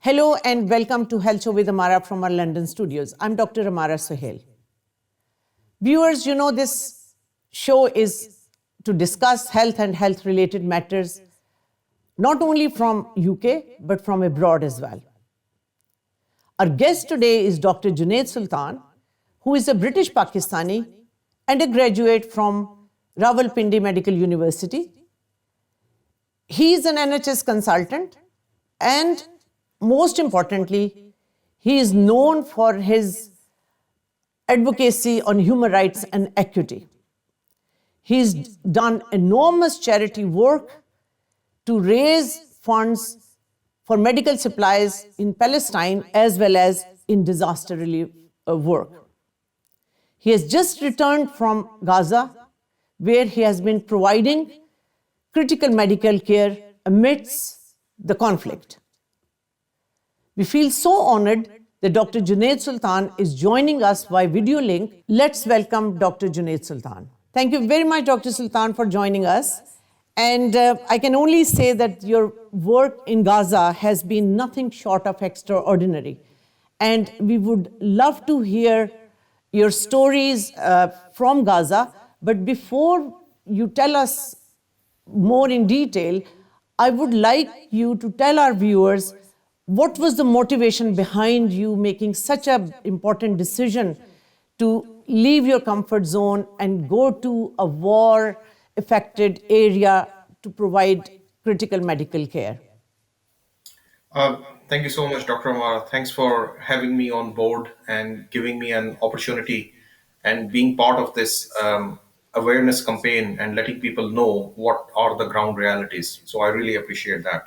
Hello and welcome to Health Show with Amara from our London studios. I'm Dr. Amara Sohail. Viewers, you know this show is to discuss health and health-related matters, not only from UK, but from abroad as well. Our guest today is Dr. Junaid Sultan, who is a British Pakistani and a graduate from Rawalpindi Medical University. He is an NHS consultant and most importantly, he is known for his advocacy on human rights and equity. He's done enormous charity work to raise funds for medical supplies in Palestine as well as in disaster relief work. He has just returned from Gaza, where he has been providing critical medical care amidst the conflict. We feel so honored that Dr. Junaid Sultan is joining us by video link. Let's welcome Dr. Junaid Sultan. Thank you very much, Dr. Sultan, for joining us. And I can only say that your work in Gaza has been nothing short of extraordinary. And we would love to hear your stories from Gaza. But before you tell us more in detail, I would like you to tell our viewers what was the motivation behind you making such an important decision to leave your comfort zone and go to a war-affected area to provide critical medical care? Thank you so much, Dr. Amara. Thanks for having me on board and giving me an opportunity and being part of this awareness campaign and letting people know what are the ground realities. So I really appreciate that.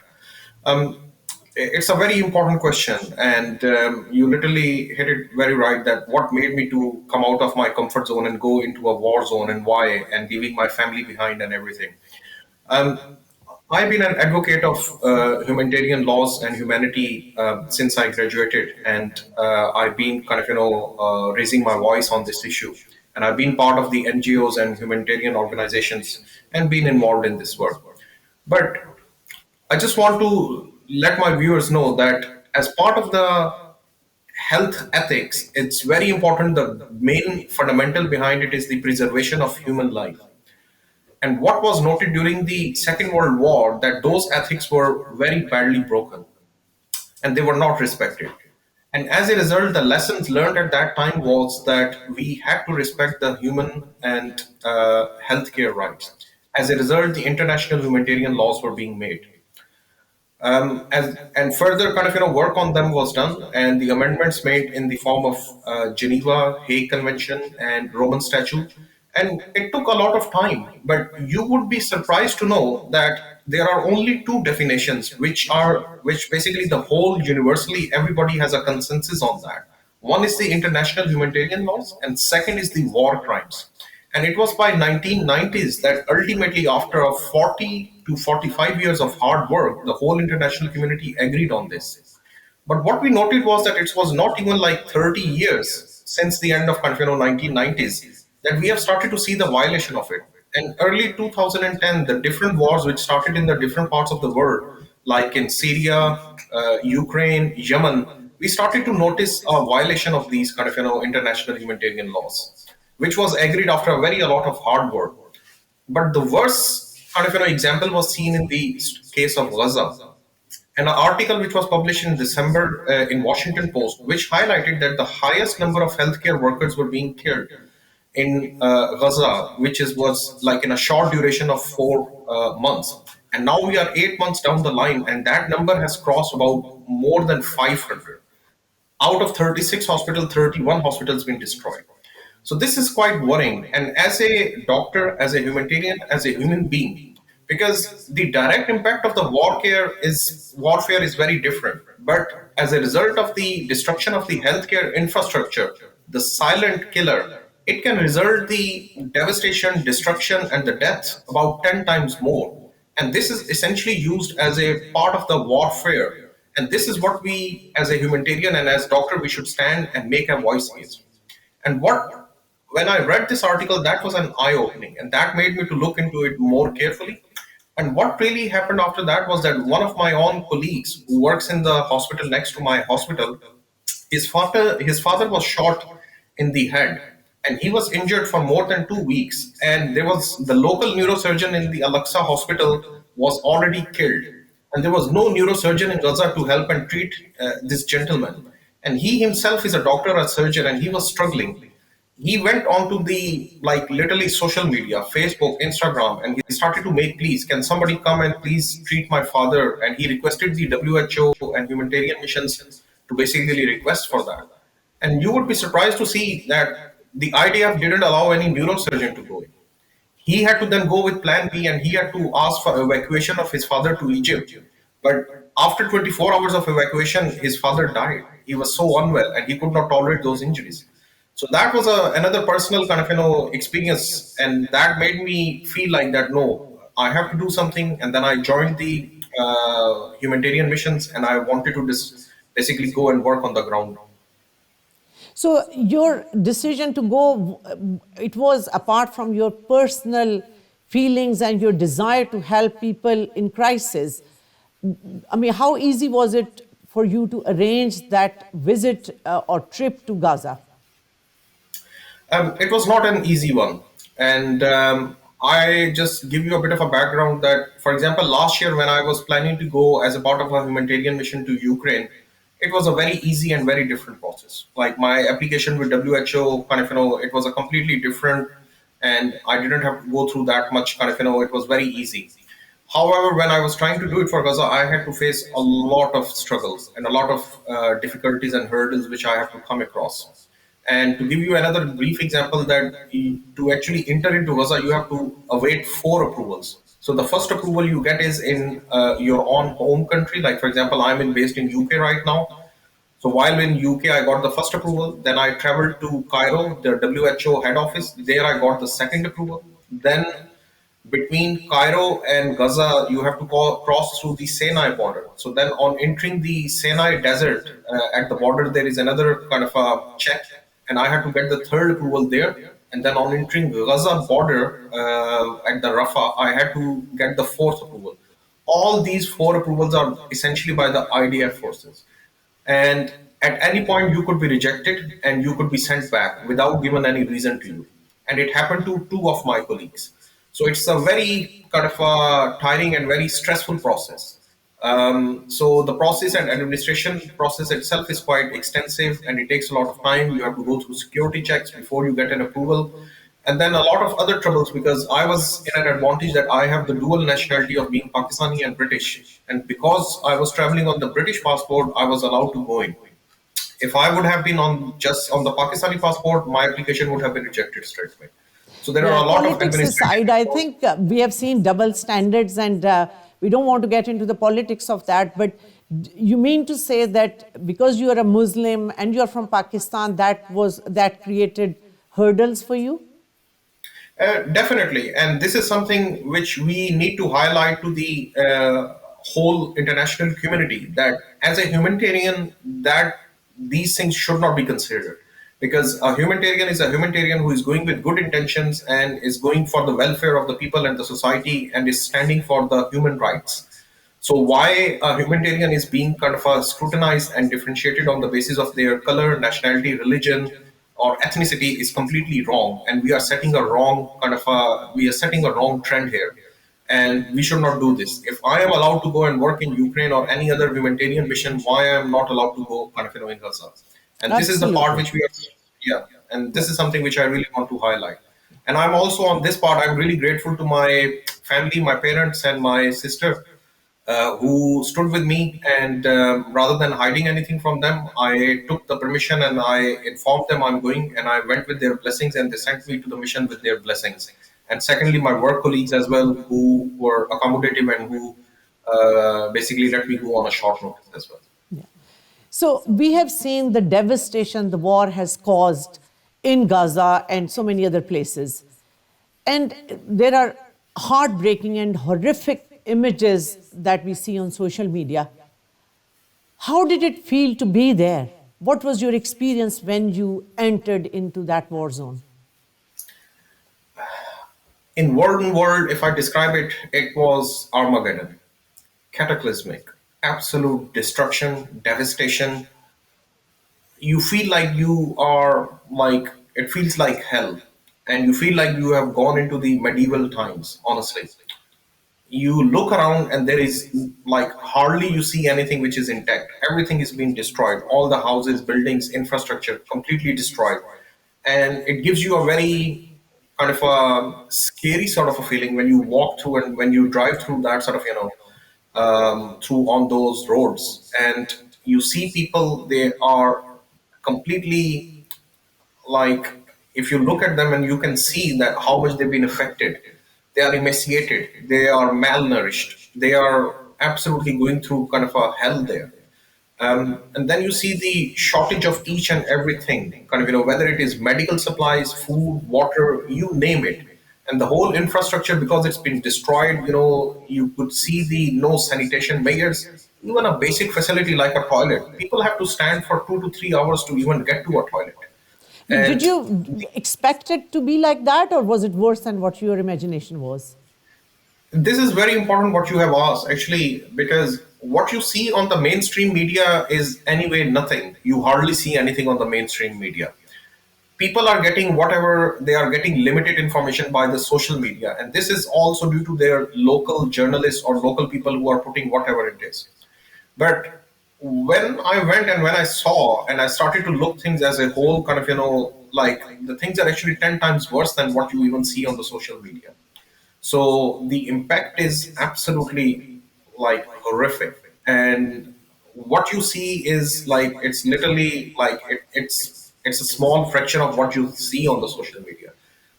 It's a very important question, and you literally hit it very right, that what made me to come out of my comfort zone and go into a war zone and why, and leaving my family behind and everything. I've been an advocate of humanitarian laws and humanity since I graduated, and I've been raising my voice on this issue. And I've been part of the NGOs and humanitarian organizations and been involved in this work. But I just want to let my viewers know that as part of the health ethics, it's very important. The main fundamental behind it is the preservation of human life. And what was noted during the Second World War, that those ethics were very badly broken and they were not respected. And as a result, the lessons learned at that time was that we had to respect the human and healthcare rights. As a result, the international humanitarian laws were being made. And further work on them was done, and the amendments made in the form of Geneva, Hague Convention, and Roman Statute. And it took a lot of time, but you would be surprised to know that there are only two definitions, which basically the whole universally everybody has a consensus on that. One is the international humanitarian laws, and second is the war crimes. And it was by 1990s that ultimately, after 40 to 45 years of hard work, the whole international community agreed on this. But what we noted was that it was not even like 30 years since the end of 1990s that we have started to see the violation of it. And early 2010, the different wars which started in the different parts of the world, like in Syria, Ukraine, Yemen, we started to notice a violation of these international humanitarian laws, which was agreed after a lot of hard work. But the worst example was seen in the case of Gaza. An article which was published in December in Washington Post, which highlighted that the highest number of healthcare workers were being killed in Gaza, which was like in a short duration of 4 months. And now we are 8 months down the line, and that number has crossed about more than 500. Out of 36 hospitals, 31 hospitals been destroyed. So this is quite worrying. And as a doctor, as a humanitarian, as a human being, because the direct impact of the warfare is very different. But as a result of the destruction of the healthcare infrastructure, the silent killer, it can result the devastation, destruction, and the death about 10 times more. And this is essentially used as a part of the warfare. And this is what we, as a humanitarian and as doctor, we should stand and make a voice against. And when I read this article, that was an eye-opening, and that made me to look into it more carefully. And what really happened after that was that one of my own colleagues who works in the hospital next to my hospital, his father was shot in the head, and he was injured for more than 2 weeks. And there was the local neurosurgeon in the Al-Aqsa hospital was already killed, and there was no neurosurgeon in Gaza to help and treat this gentleman. And he himself is a doctor, a surgeon, and he was struggling. He went onto the, like, literally social media, Facebook, Instagram, and he started to make pleas. Can somebody come and please treat my father? And he requested the WHO and humanitarian missions to basically request for that. And you would be surprised to see that the IDF didn't allow any neurosurgeon to go in. He had to then go with plan B, and he had to ask for evacuation of his father to Egypt. But after 24 hours of evacuation, his father died. He was so unwell and he could not tolerate those injuries. So that was another personal kind of experience, and that made me feel like that no, I have to do something. And then I joined the humanitarian missions, and I wanted to basically go and work on the ground. So your decision to go, it was apart from your personal feelings and your desire to help people in crisis. I mean, how easy was it for you to arrange that visit or trip to Gaza? It was not an easy one. And I just give you a bit of a background that, for example, last year when I was planning to go as a part of a humanitarian mission to Ukraine, it was a very easy and very different process. Like my application with WHO, it was a completely different, and I didn't have to go through that much, it was very easy. However, when I was trying to do it for Gaza, I had to face a lot of struggles and a lot of difficulties and hurdles which I have to come across. And to give you another brief example, that to actually enter into Gaza, you have to await 4 approvals. So the first approval you get is in your own home country. Like for example, based in UK right now. So while in UK, I got the first approval. Then I traveled to Cairo, the WHO head office. There I got the second approval. Then between Cairo and Gaza, you have to cross through the Sinai border. So then, on entering the Sinai desert at the border, there is another kind of a check, and I had to get the third approval there. And then, on entering Gaza border at the Rafah, I had to get the fourth approval. All these 4 approvals are essentially by the IDF forces, and at any point you could be rejected and you could be sent back without given any reason to you. And it happened to 2 of my colleagues. So it's a very kind of a tiring and very stressful process. So the process and administration process itself is quite extensive, and it takes a lot of time. You have to go through security checks before you get an approval, and then a lot of other troubles, because I was in an advantage that I have the dual nationality of being Pakistani and British. And because I was traveling on the British passport, I was allowed to go in. If I would have been on just on the Pakistani passport, my application would have been rejected straight away. So there Yeah, are a lot of politics aside, administrative I involved. think we have seen double standards, and we don't want to get into the politics of that. But you mean to say that because you are a Muslim and you are from Pakistan, that created hurdles for you? Definitely, and this is something which we need to highlight to the whole international community, that as a humanitarian, that these things should not be considered, because a humanitarian is a humanitarian who is going with good intentions and is going for the welfare of the people and the society and is standing for the human rights. So why a humanitarian is being kind of scrutinized and differentiated on the basis of their color, nationality, religion, or ethnicity is completely wrong, and we are setting a wrong trend here, and we should not do this. If I am allowed to go and work in Ukraine or any other humanitarian mission, why I am not allowed to go in Gaza? And this is the part Absolutely. which we are, yeah, and this is something which I really want to highlight. And I'm also on this part, I'm really grateful to my family, my parents, and my sister, who stood with me. And rather than hiding anything from them, I took the permission and I informed them I'm going, and I went with their blessings, and they sent me to the mission with their blessings. And secondly, my work colleagues as well, who were accommodative and who basically let me go on a short notice as well. So we have seen the devastation the war has caused in Gaza and so many other places. And there are heartbreaking and horrific images that we see on social media. How did it feel to be there? What was your experience when you entered into that war zone? In one word, if I describe it, it was Armageddon, cataclysmic, absolute destruction, devastation. You feel like you are like, it feels like hell, and you feel like you have gone into the medieval times, honestly. You look around and there is like hardly you see anything which is intact. Everything is being destroyed. All the houses, buildings, infrastructure completely destroyed. And it gives you a very kind of a scary sort of a feeling when you walk through and when you drive through that sort of, through on those roads. And you see people, they are completely like, if you look at them and you can see that how much they've been affected. They are emaciated, they are malnourished, they are absolutely going through kind of a hell there. And then you see the shortage of each and everything, kind of, whether it is medical supplies, food, water, you name it. And the whole infrastructure, because it's been destroyed, you could see the no sanitation measures. Even a basic facility like a toilet, people have to stand for 2 to 3 hours to even get to a toilet. Did And you expect it to be like that, or was it worse than what your imagination was? this is very important what you have asked, actually, because what you see on the mainstream media is anyway nothing. You hardly see anything on the mainstream media. People are getting whatever they are getting, limited information by the social media. And this is also due to their local journalists or local people who are putting whatever it is. But when I went and when I saw and I started to look things as a whole, kind of, like the things are actually 10 times worse than what you even see on the social media. So the impact is absolutely like horrific. And what you see is like, it's literally like it's a small fraction of what you see on the social media.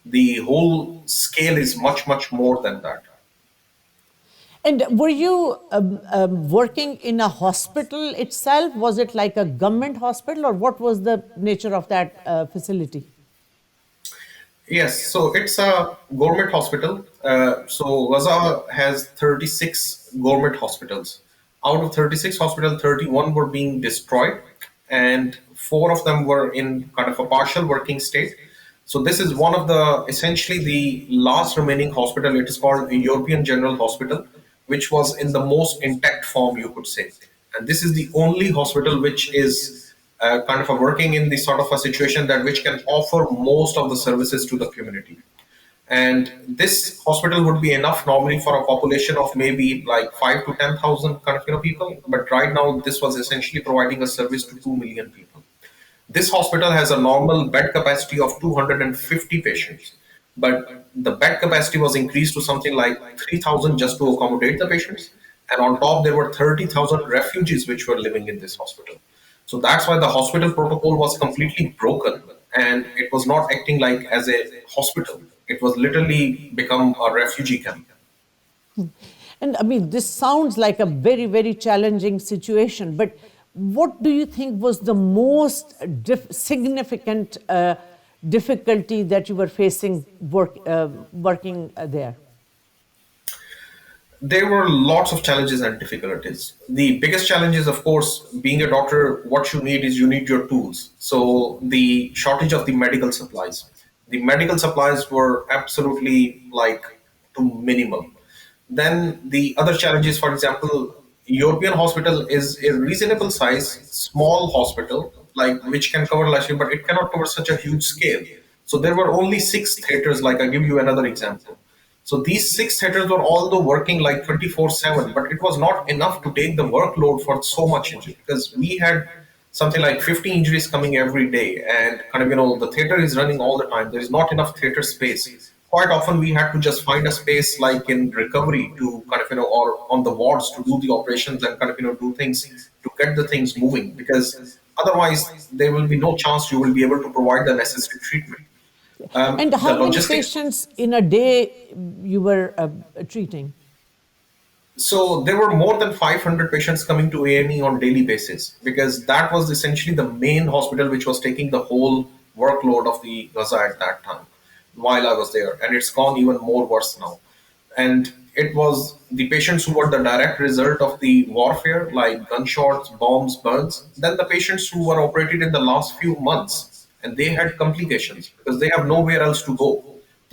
The whole scale is much, much more than that. And were you working in a hospital itself? Was it like a government hospital, or what was the nature of that facility? Yes, so it's a government hospital. So Gaza has 36 government hospitals. Out of 36 hospitals, 31 were being destroyed, and four of them were in kind of a partial working state. So this is one of the essentially the last remaining hospital. It is called a European General Hospital, which was in the most intact form, you could say. And this is the only hospital which is kind of a working in the sort of a situation that which can offer most of the services to the community. And this hospital would be enough normally for a population of maybe like 5 to 10,000 kind of, people. But right now, this was essentially providing a service to 2 million people. This hospital has a normal bed capacity of 250 patients, but the bed capacity was increased to something like 3,000 just to accommodate the patients. And on top, there were 30,000 refugees which were living in this hospital. So that's why the hospital protocol was completely broken, and it was not acting like as a hospital. It was literally become a refugee camp. And I mean, this sounds like a very, very challenging situation, but what do you think was the most significant difficulty that you were facing working there? There were lots of challenges and difficulties. The biggest challenge is, of course, being a doctor, what you need is you need your tools. So the shortage of the medical supplies. The medical supplies were absolutely like to minimal. Then the other challenges, for example, European hospital is a reasonable size, small hospital, like which can cover largely, but it cannot cover such a huge scale. So there were only six theaters. Like I give you another example. So these six theaters were although working like 24/7, but it was not enough to take the workload for so much injury, because we had something like 50 injuries coming every day, and kind of, the theater is running all the time. There is not enough theater space. Quite often we had to just find a space like in recovery to kind of, or on the wards to do the operations and kind of, do things to get the things moving, because otherwise there will be no chance you will be able to provide the necessary treatment. And The how many logistics. patients in a day you were treating? So there were more than 500 patients coming to A&E on daily basis, because that was essentially the main hospital which was taking the whole workload of the Gaza at that time while I was there. And it's gone even more worse now. And it was the patients who were the direct result of the warfare, like gunshots, bombs, burns, then the patients who were operated in the last few months, and they had complications because they have nowhere else to go.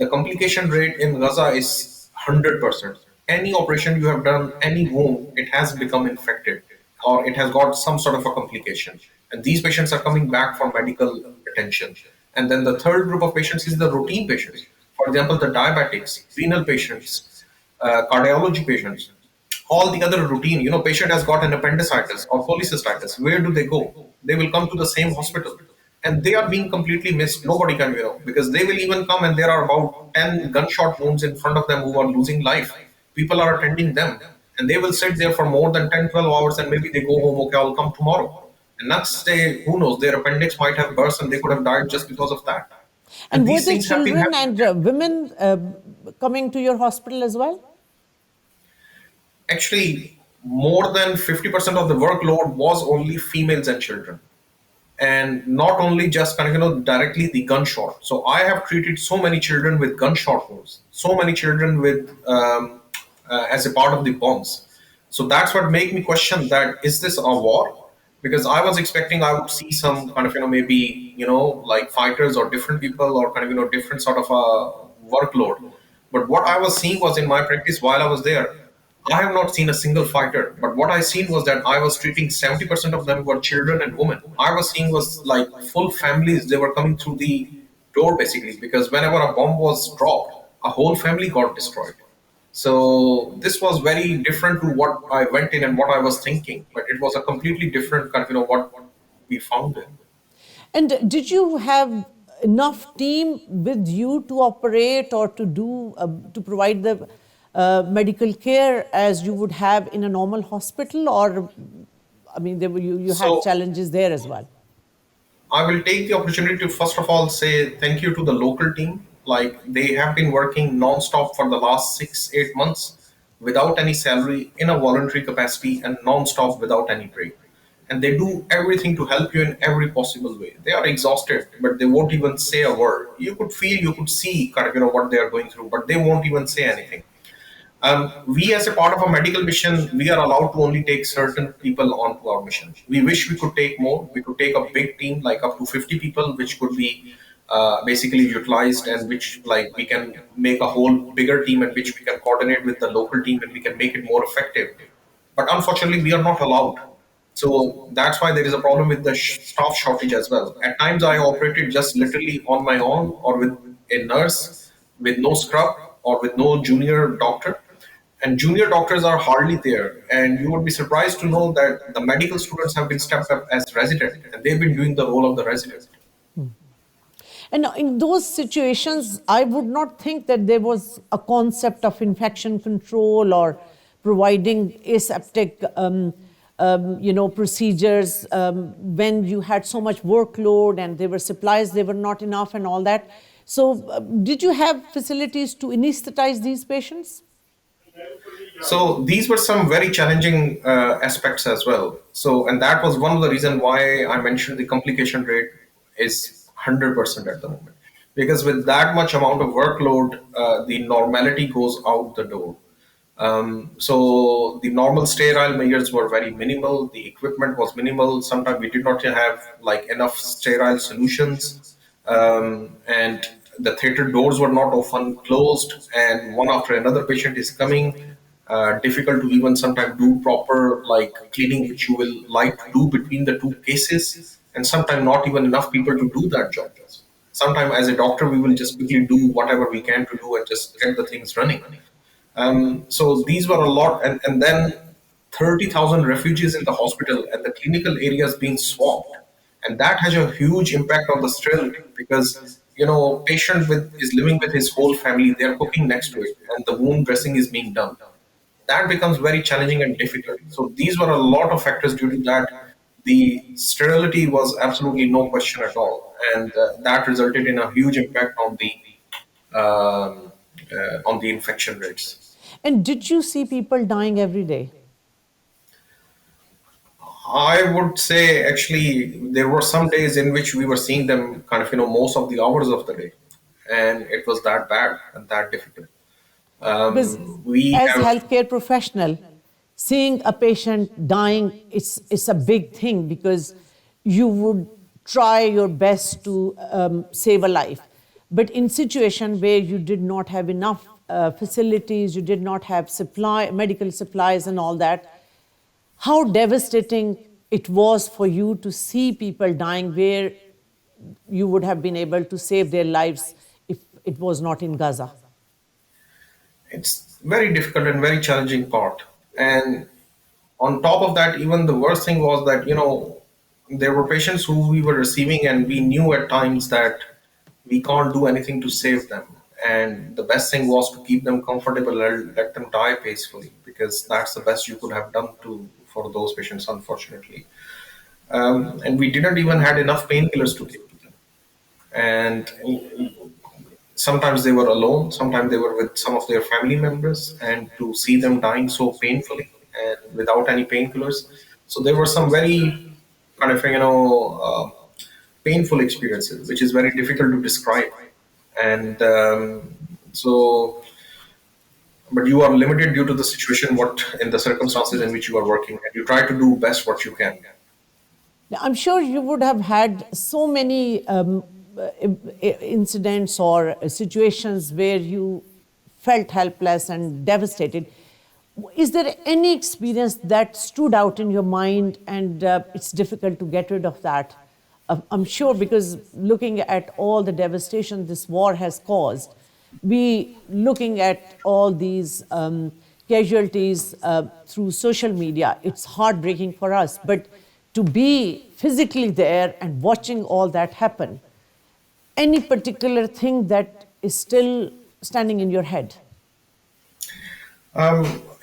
The complication rate in Gaza is 100%. Any operation you have done, any wound, it has become infected or it has got some sort of a complication. And these patients are coming back for medical attention. And then the third group of patients is the routine patients. For example, the diabetics, renal patients, cardiology patients, all the other routine, patient has got an appendicitis or polycystitis. Where do they go? They will come to the same hospital. And they are being completely missed. Nobody can, because they will even come and there are about 10 gunshot wounds in front of them who are losing life. People are attending them and they will sit there for more than 10, 12 hours and maybe they go home, okay, I'll come tomorrow. And next day, who knows, their appendix might have burst and they could have died just because of that. And And were these there things have been children happening. and women coming to your hospital as well? Actually, more than 50% of the workload was only females and children. And not only just kind of, directly the gunshot. So I have treated so many children with gunshot wounds, so many children with, as a part of the bombs. So that's what made me question that, is this a war? Because I was expecting I would see some kind of, maybe, like fighters or different people or kind of, different sort of a workload. But what I was seeing was in my practice while I was there, I have not seen a single fighter, but what I seen was that I was treating 70% of them were children and women. I was seeing was like full families. They were coming through the door basically because whenever a bomb was dropped, a whole family got destroyed. So this was very different to what I went in and what I was thinking, but it was a completely different kind of what we found there. And did you have enough team with you to operate or to do to provide the medical care as you would have in a normal hospital? Or, I mean, you had So challenges there as well. I will take the opportunity to first of all say thank you to the local team. Like they have been working non-stop for the last 6, 8 months without any salary in a voluntary capacity and non-stop without any break. And they do everything to help you in every possible way. They are exhausted, but they won't even say a word. You could feel, you could see kind of, what they are going through, but they won't even say anything. We, as a part of a medical mission, we are allowed to only take certain people onto our mission. We wish we could take more. We could take a big team, like up to 50 people, which could be basically utilized and which like we can make a whole bigger team and which we can coordinate with the local team and we can make it more effective. But unfortunately, we are not allowed. So that's why there is a problem with the staff shortage as well. At times, I operated just literally on my own or with a nurse, with no scrub or with no junior doctor. And junior doctors are hardly there. And you would be surprised to know that the medical students have been stepped up as resident, and they've been doing the role of the resident. And in those situations, I would not think that there was a concept of infection control or providing aseptic, procedures when you had so much workload and there were supplies, they were not enough and all that. So, did you have facilities to anesthetize these patients? So these were some very challenging aspects as well. So, and that was one of the reasons why I mentioned the complication rate is 100% at the moment. Because with that much amount of workload, the normality goes out the door. So the normal sterile measures were very minimal. The equipment was minimal. Sometimes we did not have like enough sterile solutions, and the theater doors were not often closed, and one after another patient is coming. Difficult to even sometimes do proper like cleaning, which you will like to do between the two cases, and sometimes not even enough people to do that job. Sometimes as a doctor, we will just quickly do whatever we can to do and just get the things running. So these were a lot, and then 30,000 refugees in the hospital and the clinical areas being swamped, and that has a huge impact on the sterility because patient with is living with his whole family, they're cooking next to it, and the wound dressing is being done. That becomes very challenging and difficult. So these were a lot of factors due to that. The sterility was absolutely no question at all, and that resulted in a huge impact on the infection rates. And did you see people dying every day? I would say actually there were some days in which we were seeing them kind of most of the hours of the day, and it was that bad and that difficult. Because We as have healthcare professional, seeing a patient dying is a big thing because you would try your best to save a life. but in situation where you did not have enough facilities, you did not have medical supplies and all that, how devastating it was for you to see people dying where you would have been able to save their lives if it was not in Gaza. It's very difficult and very challenging part. And on top of that, even the worst thing was that, there were patients who we were receiving, and we knew at times that we can't do anything to save them. And the best thing was to keep them comfortable and let them die peacefully, because that's the best you could have done to for those patients, unfortunately. And we didn't even had enough painkillers to give to them. And sometimes they were alone, sometimes they were with some of their family members, and to see them dying so painfully and without any painkillers. So there were some very kind of, painful experiences, which is very difficult to describe. And so, but you are limited due to the situation, what in the circumstances in which you are working, and you try to do best what you can. I'm sure you would have had so many incidents or situations where you felt helpless and devastated. Is there any experience that stood out in your mind and it's difficult to get rid of that? I'm sure, because looking at all the devastation this war has caused, we looking at all these casualties through social media, it's heartbreaking for us. But to be physically there and watching all that happen, any particular thing that is still standing in your head?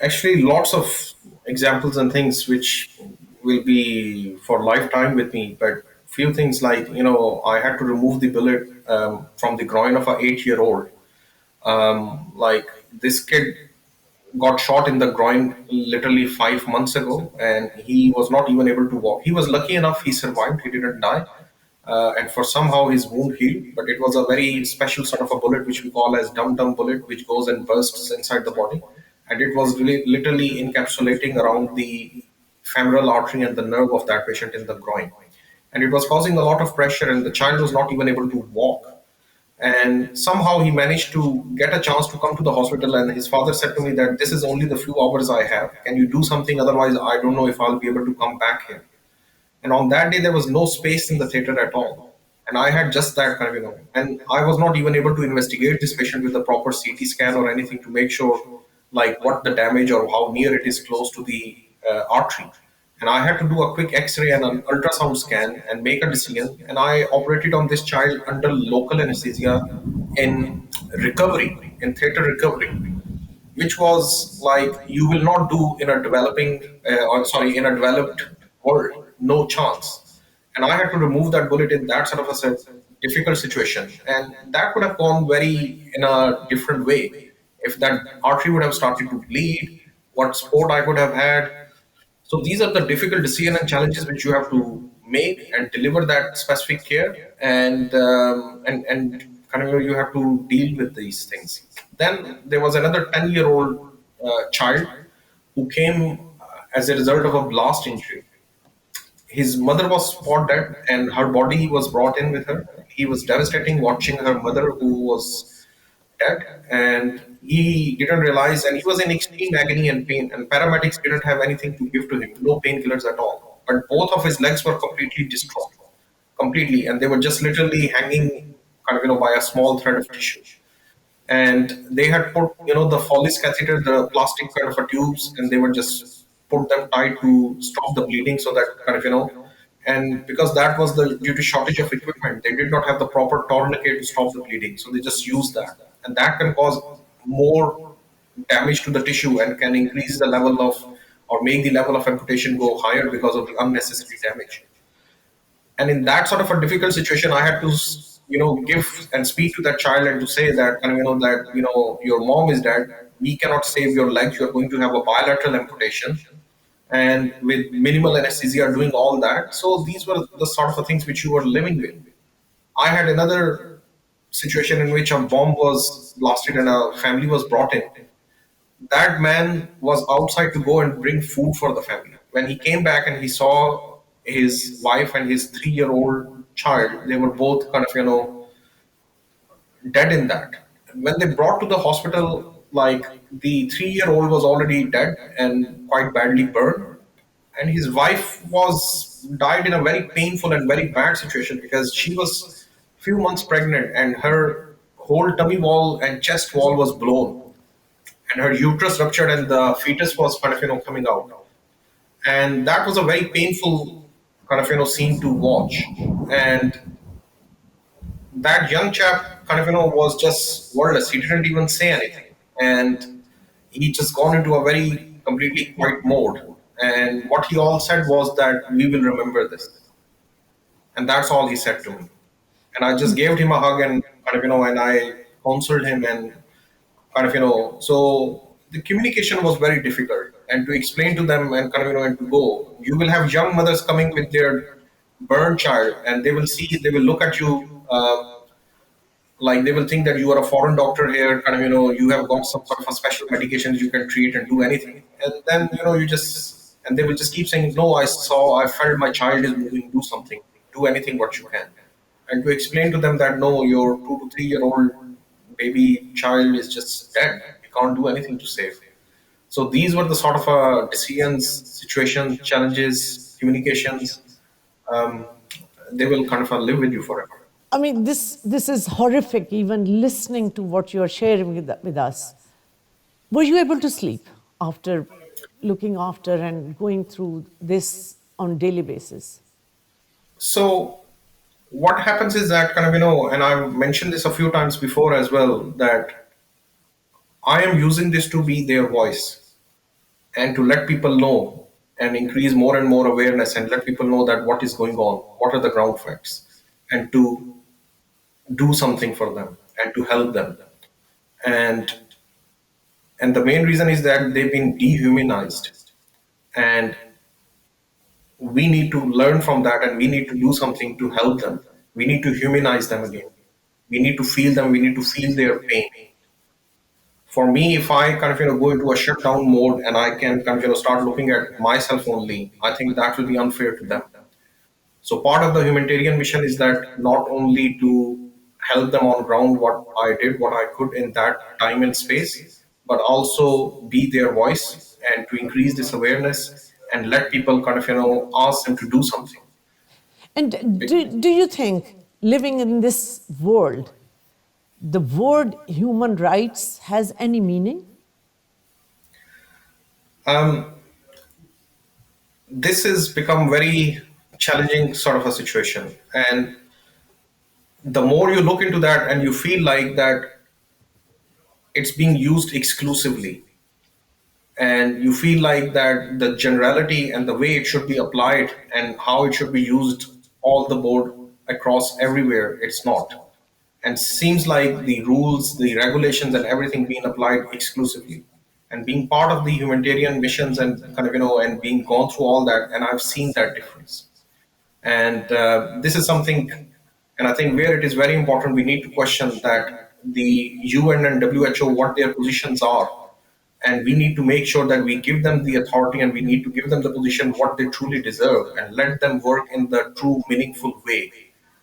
Actually, lots of examples and things which will be for lifetime with me. But few things like, I had to remove the bullet from the groin of a 8-year-old. Like, this kid got shot in the groin literally 5 months ago, and he was not even able to walk. He was lucky enough; he survived. He didn't die, and for somehow his wound healed. But it was a very special sort of a bullet, which we call as dum-dum bullet, which goes and bursts inside the body, and it was really literally encapsulating around the femoral artery and the nerve of that patient in the groin, and it was causing a lot of pressure, and the child was not even able to walk. And somehow he managed to get a chance to come to the hospital, and his father said to me that this is only the few hours I have, can you do something, otherwise I don't know if I'll be able to come back here. And on that day there was no space in the theater at all, and I had just that kind of, and I was not even able to investigate this patient with a proper CT scan or anything to make sure like what the damage or how near it is close to the artery. And I had to do a quick X-ray and an ultrasound scan and make a decision. And I operated on this child under local anesthesia in recovery, in theater recovery, which was like you will not do in a in a developed world, no chance. And I had to remove that bullet in that sort of difficult situation, and that could have gone very in a different way if that artery would have started to bleed. What sport I could have had. So these are the difficult decisions and challenges which you have to make and deliver that specific care, and kind of you have to deal with these things. Then there was another 10-year-old child who came as a result of a blast injury. His mother was spot dead, and her body was brought in with her. He was devastating watching her mother, who was dead, and he didn't realize, and he was in extreme agony and pain, and paramedics didn't have anything to give to him, no painkillers at all. But both of his legs were completely destroyed, completely, and they were just literally hanging, kind of, by a small thread of tissue. And they had put, the Foley's catheter, the plastic kind of a tubes, and they were just put them tight to stop the bleeding, so that kind of, and because that was the due to shortage of equipment, they did not have the proper tourniquet to stop the bleeding, so they just used that, and that can cause more damage to the tissue and can increase the level of or make the level of amputation go higher because of the unnecessary damage. And in that sort of a difficult situation, I had to give and speak to that child and to say that, and that your mom is dead, we cannot save your legs, you're going to have a bilateral amputation, and with minimal anesthesia doing all that. So these were the sort of things which you were living with. I had another situation in which a bomb was blasted and a family was brought in. That man was outside to go and bring food for the family. When he came back and he saw his wife and his 3-year-old child, they were both kind of, dead in that. When they brought to the hospital, like the 3-year-old was already dead and quite badly burned, and his wife was died in a very painful and very bad situation because she was few months pregnant and her whole tummy wall and chest wall was blown and her uterus ruptured and the fetus was kind of coming out, and that was a very painful kind of scene to watch. And that young chap kind of was just wordless. He didn't even say anything, and he just gone into a very completely quiet mode. And what he all said was that we will remember this, and that's all he said to me. And I just gave him a hug and kind of and I counseled him and kind of so the communication was very difficult, and to explain to them and kind of and to go, you will have young mothers coming with their burn child, and they will look at you. Like they will think that you are a foreign doctor here, kind of you have got some sort of a special medication you can treat and do anything, and then you just, and they will just keep saying, no, I felt my child is moving, do something, do anything what you can. And to explain to them that no, your 2 to 3 year old baby child is just dead, you can't do anything to save. So these were the sort of decisions, situations, challenges, communications. um, they will kind of live with you forever. I mean, this is horrific, even listening to what you're sharing with us. Were you able to sleep after looking after and going through this on a daily basis? So what happens is that kind of and I've mentioned this a few times before as well, that I am using this to be their voice and to let people know and increase more and more awareness and let people know that what is going on, what are the ground facts, and to do something for them and to help them. and and the main reason is that they've been dehumanized, and we need to learn from that and we need to do something to help them. We need to humanize them again. We need to feel them, we need to feel their pain. For me, if I kind of go into a shutdown mode and I can kind of start looking at myself only, I think that will be unfair to them. So part of the humanitarian mission is that not only to help them on ground, what I did, what I could in that time and space, but also be their voice and to increase this awareness and let people kind of ask them to do something. And do you think living in this world, the word human rights has any meaning? This has become very challenging sort of a situation, and the more you look into that and you feel like that it's being used exclusively, and you feel like that the generality and the way it should be applied and how it should be used all the board across everywhere, it's not. And seems like the rules, the regulations and everything being applied exclusively. And being part of the humanitarian missions and kind of and being gone through all that, and I've seen that difference. And this is something, and I think where it is very important, we need to question that the UN and WHO, what their positions are. And we need to make sure that we give them the authority and we need to give them the position what they truly deserve and let them work in the true, meaningful way.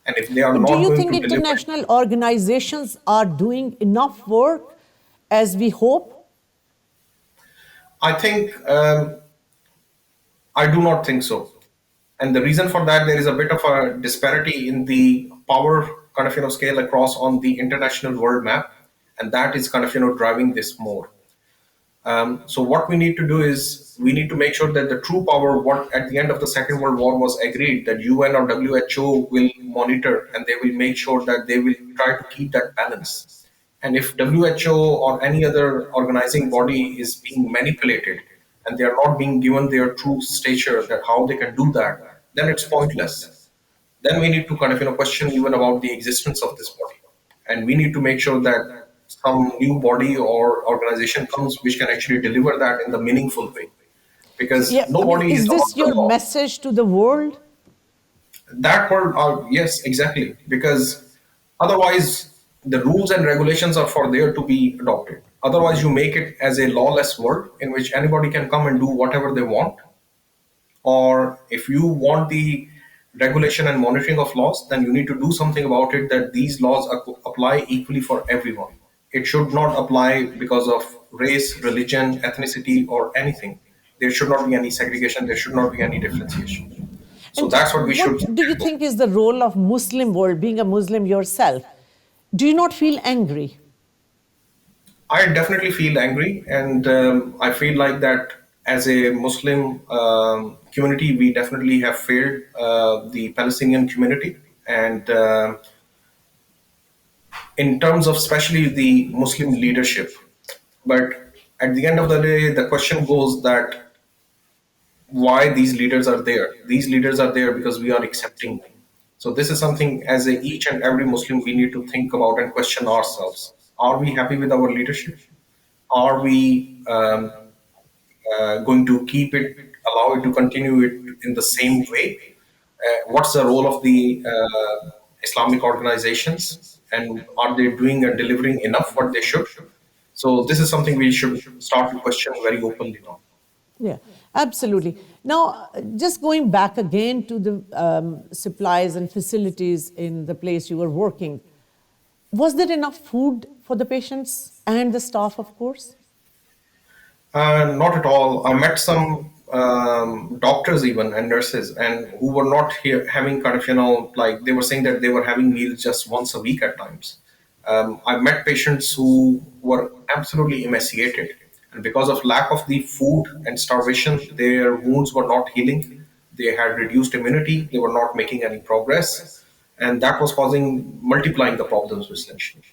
And if they are But do not you going think to deliver, international organizations are doing enough work as we hope? I think I do not think so. And the reason for that, there is a bit of a disparity in the power kind of scale across on the international world map, and that is kind of driving this more. So what we need to do is we need to make sure that the true power, what at the end of the Second World War was agreed, that UN or WHO will monitor and they will make sure that they will try to keep that balance. And if WHO or any other organizing body is being manipulated and they are not being given their true stature, that how they can do that, then it's pointless. Then we need to kind of question even about the existence of this body, and we need to make sure that some new body or organization comes which can actually deliver that in the meaningful way, because Yeah, I mean, nobody is is above this the your law. message to the world? That word, yes, exactly, because otherwise the rules and regulations are for there to be adopted. Otherwise you make it as a lawless world in which anybody can come and do whatever they want. Or if you want the regulation and monitoring of laws, then you need to do something about it that these laws apply equally for everyone. It should not apply because of race, religion, ethnicity, or anything. There should not be any segregation. There should not be any differentiation. So And that's what we should what do you stand for. think is the role of Muslim world, being a Muslim yourself? Do you not feel angry? I definitely feel angry, and I feel like that as a Muslim community, we definitely have failed the Palestinian community, and in terms of especially the Muslim leadership. But at the end of the day, the question goes that why these leaders are there. These leaders are there because we are accepting them. So this is something as a each and every Muslim we need to think about and question ourselves. Are we happy with our leadership? Are we going to keep it, allow it to continue it in the same way? What's the role of the Islamic organizations, and are they doing and delivering enough what they should? So this is something we should start to question very openly now. Yeah, absolutely. Now, just going back again to the supplies and facilities in the place you were working, was there enough food for the patients and the staff, of course? Not at all. I met some doctors even and nurses, and who were not here having kind of like they were saying that they were having meals just once a week at times. I met patients who were absolutely emaciated, and because of lack of the food and starvation, their wounds were not healing. They had reduced immunity. They were not making any progress, and that was causing multiplying the problems essentially.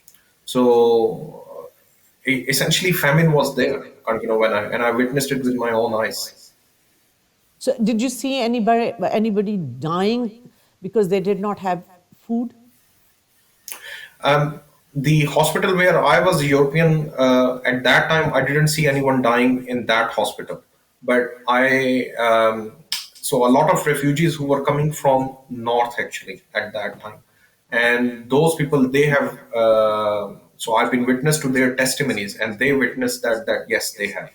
So essentially famine was there, when I witnessed it with my own eyes. So, did you see anybody dying because they did not have food? The hospital where I was a European at that time, I didn't see anyone dying in that hospital. But so a lot of refugees who were coming from north actually at that time, and those people they have. So I've been witness to their testimonies, and they witnessed that yes, they have.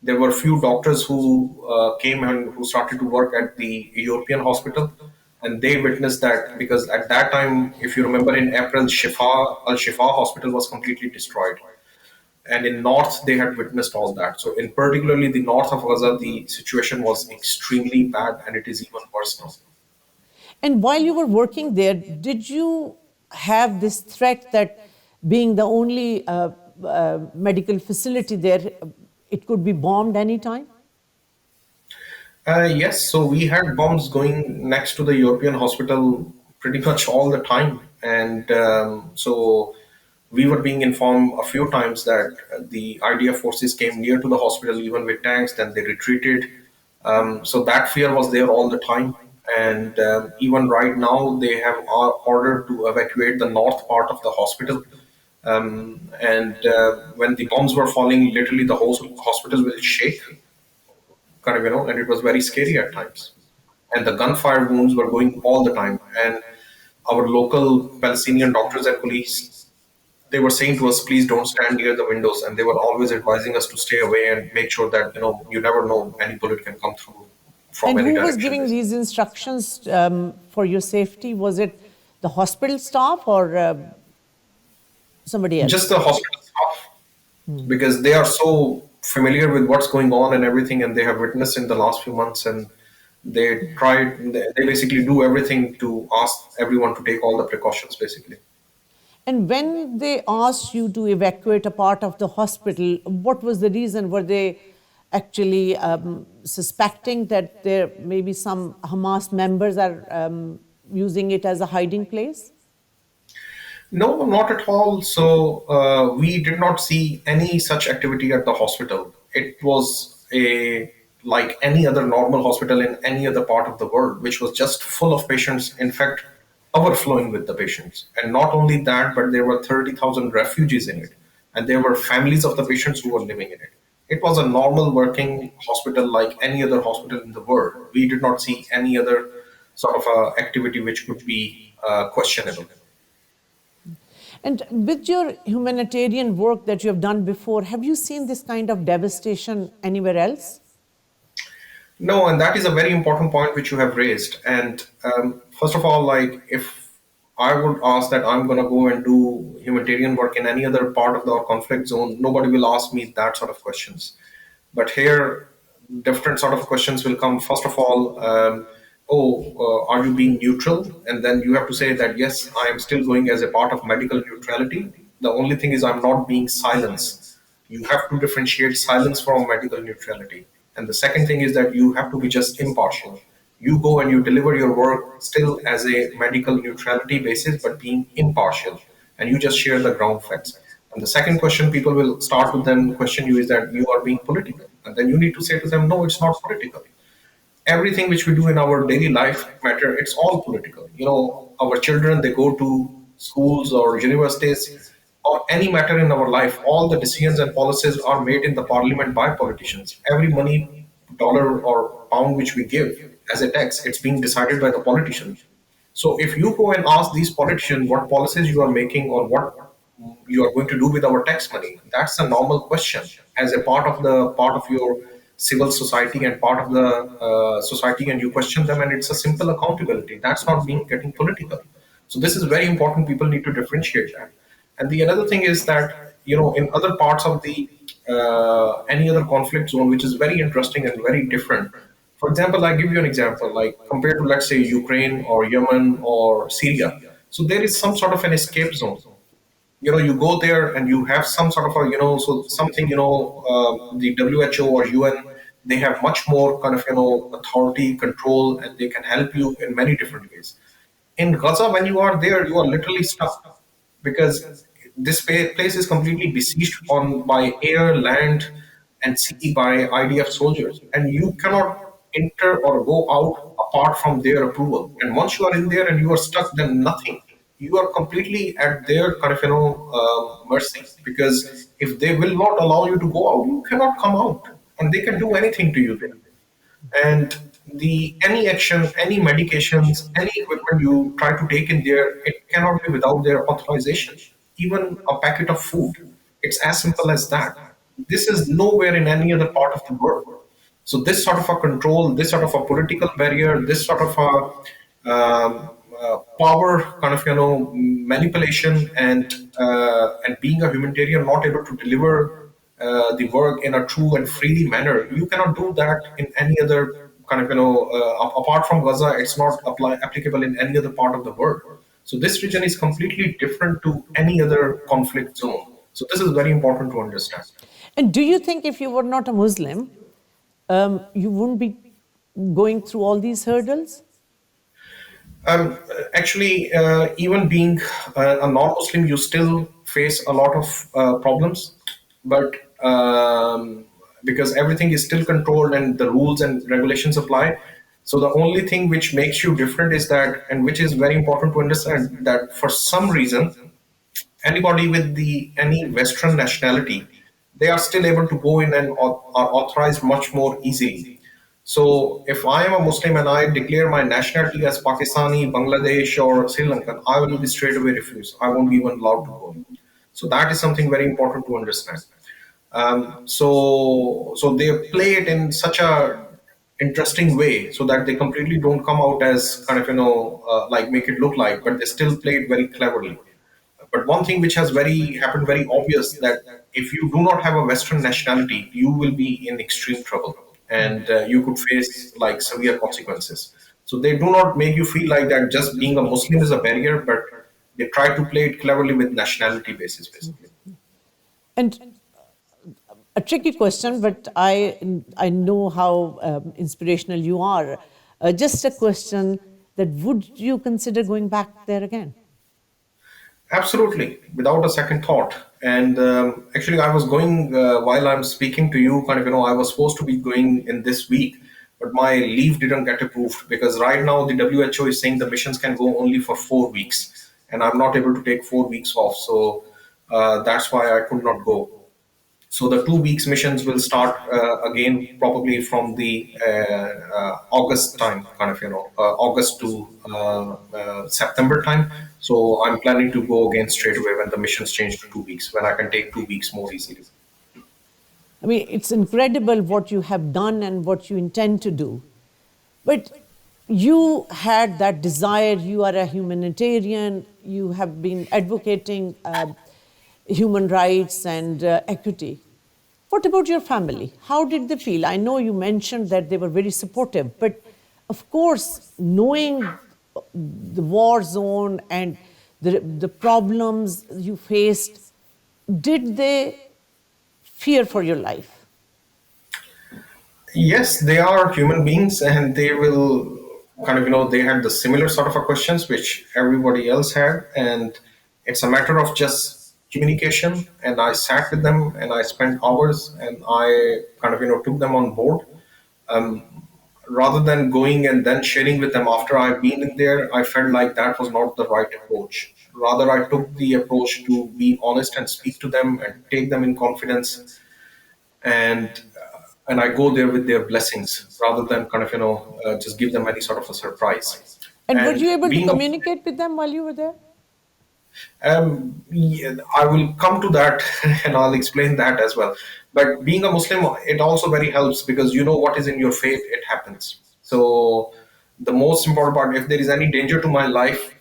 There were few doctors who came and who started to work at the European hospital, and they witnessed that because at that time, if you remember, in April, Al Shifa hospital was completely destroyed, and in North they had witnessed all that. So, in particularly the north of Gaza, the situation was extremely bad, and it is even worse now. And while you were working there, did you have this threat that being the only medical facility there, it could be bombed anytime? Yes, so we had bombs going next to the European hospital pretty much all the time. And so we were being informed a few times that the IDF forces came near to the hospital, even with tanks, then they retreated. So that fear was there all the time. And even right now, they have ordered to evacuate the north part of the hospital. And when the bombs were falling, literally the whole hospital will shake and it was very scary at times. And the gunfire wounds were going all the time. And our local Palestinian doctors and police, they were saying to us, please don't stand near the windows. And they were always advising us to stay away and make sure that, you never know any bullet can come through from And any who was direction. giving these instructions for your safety? Was it the hospital staff or somebody else? Just the hospital staff, because they are so familiar with what's going on and everything, and they have witnessed in the last few months, and they basically do everything to ask everyone to take all the precautions, basically. And when they asked you to evacuate a part of the hospital, what was the reason? Were they actually suspecting that there maybe some Hamas members are using it as a hiding place? No, not at all. So we did not see any such activity at the hospital. It was a like any other normal hospital in any other part of the world, which was just full of patients. In fact, overflowing with the patients. And not only that, but there were 30,000 refugees in it, and there were families of the patients who were living in it. It was a normal working hospital like any other hospital in the world. We did not see any other sort of activity which could be questionable. And with your humanitarian work that you have done before, have you seen this kind of devastation anywhere else? No, and that is a very important point which you have raised. And first of all, like if I would ask that I'm going to go and do humanitarian work in any other part of the conflict zone, nobody will ask me that sort of questions. But here, different sort of questions will come. First of all, are you being neutral? And then you have to say that yes, I am still going as a part of medical neutrality. The only thing is I'm not being silence. You have to differentiate silence from medical neutrality. And the second thing is that you have to be just impartial. You go and you deliver your work still as a medical neutrality basis, but being impartial. And you just share the ground facts. And the second question people will start with then question you is that you are being political. And then you need to say to them, no, it's not political. Everything which we do in our daily life matter, it's all political. Our children, they go to schools or universities or any matter in our life, all the decisions and policies are made in the parliament by politicians. Every money, dollar or pound which we give as a tax, it's being decided by the politicians. So if you go and ask these politicians what policies you are making or what you are going to do with our tax money, that's a normal question as a part of your civil society and part of the society, and you question them, and it's a simple accountability. That's not being getting political. So this is very important. People need to differentiate that. And the another thing is that in other parts of the any other conflict zone, which is very interesting and very different. For example, I give you an example, like compared to let's say Ukraine or Yemen or Syria. So there is some sort of an escape zone. You go there and you have some sort of a so something the WHO or UN, they have much more kind of authority control, and they can help you in many different ways. In Gaza, when you are there, you are literally stuck because this place is completely besieged on by air, land, and sea by IDF soldiers, and you cannot enter or go out apart from their approval. And once you are in there and you are stuck, then nothing. You are completely at their kind of mercy, because if they will not allow you to go out, you cannot come out, and they can do anything to you there. And the any action, any medications, any equipment you try to take in there, it cannot be without their authorization. Even a packet of food, it's as simple as that. This is nowhere in any other part of the world. So this sort of a control, this sort of a political barrier, this sort of a power kind of manipulation, and being a humanitarian not able to deliver the work in a true and freely manner, you cannot do that in any other kind of apart from Gaza. It's not applicable in any other part of the world. So this region is completely different to any other conflict zone. So this is very important to understand. And do you think if you were not a Muslim, you wouldn't be going through all these hurdles? Actually, even being a non-Muslim, you still face a lot of problems, but because everything is still controlled and the rules and regulations apply. So the only thing which makes you different is that, and which is very important to understand, that for some reason, anybody with the any Western nationality, they are still able to go in and are authorized much more easily. So if I am a Muslim and I declare my nationality as Pakistani, Bangladesh, or Sri Lankan, I will be straight away refused. I won't be even allowed to go in. So that is something very important to understand. So they play it in such a interesting way so that they completely don't come out as kind of like make it look like, but they still play it very cleverly. But one thing which has very happened very obvious, that if you do not have a Western nationality, you will be in extreme trouble, and you could face like severe consequences. So they do not make you feel like that just being a Muslim is a barrier, but they try to play it cleverly with nationality basis, basically. And a tricky question, but I know how inspirational you are. Just a question that would you consider going back there again? Absolutely, without a second thought. And actually, I was going while I'm speaking to you. Kind of, I was supposed to be going in this week, but my leave didn't get approved because right now the WHO is saying the missions can go only for 4 weeks, and I'm not able to take 4 weeks off. So that's why I could not go. So the 2 weeks missions will start again probably from the August time, kind of August to September time. So I'm planning to go again straight away when the missions change to 2 weeks, when I can take 2 weeks more easily. I mean, it's incredible what you have done and what you intend to do. But you had that desire, you are a humanitarian, you have been advocating human rights and equity. What about your family? How did they feel? I know you mentioned that they were very supportive, but of course, knowing the war zone and the problems you faced, did they fear for your life? Yes, they are human beings, and they will kind of, they had the similar sort of a questions which everybody else had, and it's a matter of just communication. And I sat with them, and I spent hours, and I kind of, took them on board. Rather than going and then sharing with them after I've been in there, I felt like that was not the right approach. Rather, I took the approach to be honest and speak to them and take them in confidence, and I go there with their blessings rather than kind of just give them any sort of a surprise. And were you And able to being a communicate with them while you were there? Yeah, I will come to that and I'll explain that as well. But being a Muslim, it also very helps because you know what is in your faith, it happens. So the most important part, if there is any danger to my life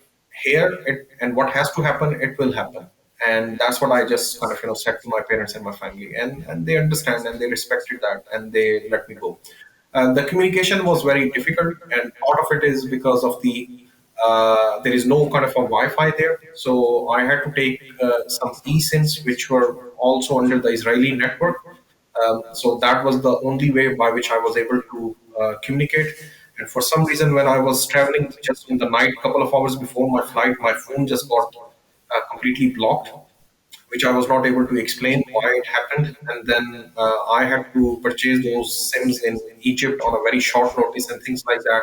here, and what has to happen, it will happen. And that's what I just kind of said to my parents and my family, and they understand and they respected that and they let me go. The communication was very difficult, and part of it is because of there is no kind of a Wi-Fi there, so I had to take some eSIMs which were also under the Israeli network. So that was the only way by which I was able to communicate. And for some reason, when I was traveling just in the night, couple of hours before my flight, my phone just got completely blocked, which I was not able to explain why it happened. And then I had to purchase those SIMs in Egypt on a very short notice and things like that.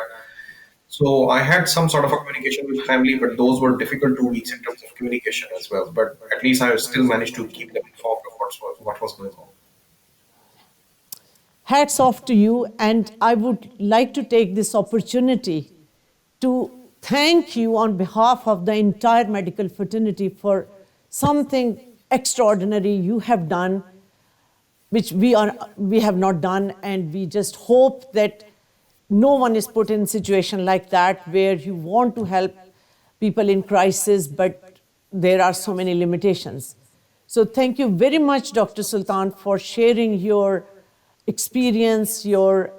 So I had some sort of a communication with family, but those were difficult 2 weeks in terms of communication as well. But at least I still managed to keep them informed of what was going on. Hats off to you, and I would like to take this opportunity to thank you on behalf of the entire medical fraternity for something extraordinary you have done, which we have not done, and we just hope that no one is put in a situation like that where you want to help people in crisis, but there are so many limitations. So thank you very much, Dr. Sultan, for sharing your experience, your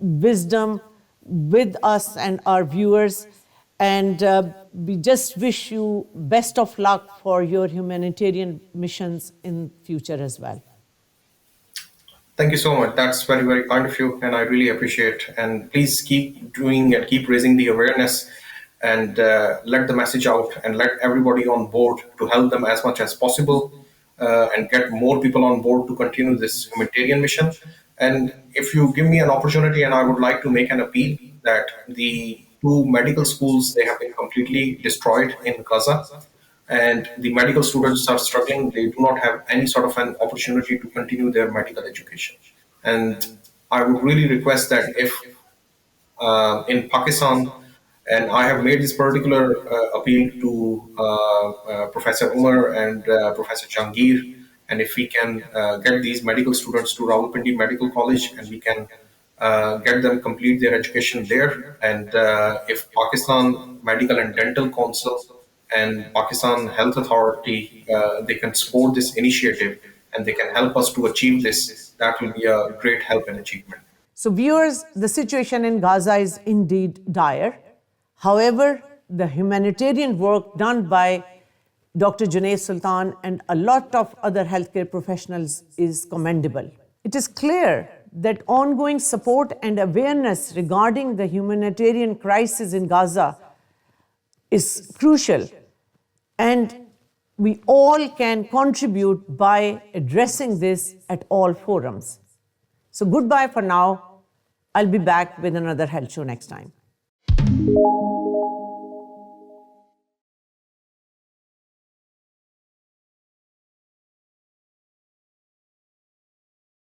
wisdom with us and our viewers. And we just wish you best of luck for your humanitarian missions in future as well. Thank you so much. That's very, very kind of you, and I really appreciate. And please keep doing and keep raising the awareness, and let the message out, and let everybody on board to help them as much as possible, and get more people on board to continue this humanitarian mission. And if you give me an opportunity, and I would like to make an appeal that the two medical schools, they have been completely destroyed in Gaza, and the medical students are struggling. They do not have any sort of an opportunity to continue their medical education. And I would really request that if in Pakistan, and I have made this particular appeal to Professor Umar and Professor Jangir, and if we can get these medical students to Rawalpindi Medical College, and we can get them complete their education there, and if Pakistan Medical and Dental Council and Pakistan Health Authority, they can support this initiative and they can help us to achieve this, that will be a great help and achievement. So viewers, the situation in Gaza is indeed dire. However, the humanitarian work done by Dr. Junaid Sultan and a lot of other healthcare professionals is commendable. It is clear that ongoing support and awareness regarding the humanitarian crisis in Gaza is crucial, and we all can contribute by addressing this at all forums. So goodbye for now. I'll be back with another health show next time.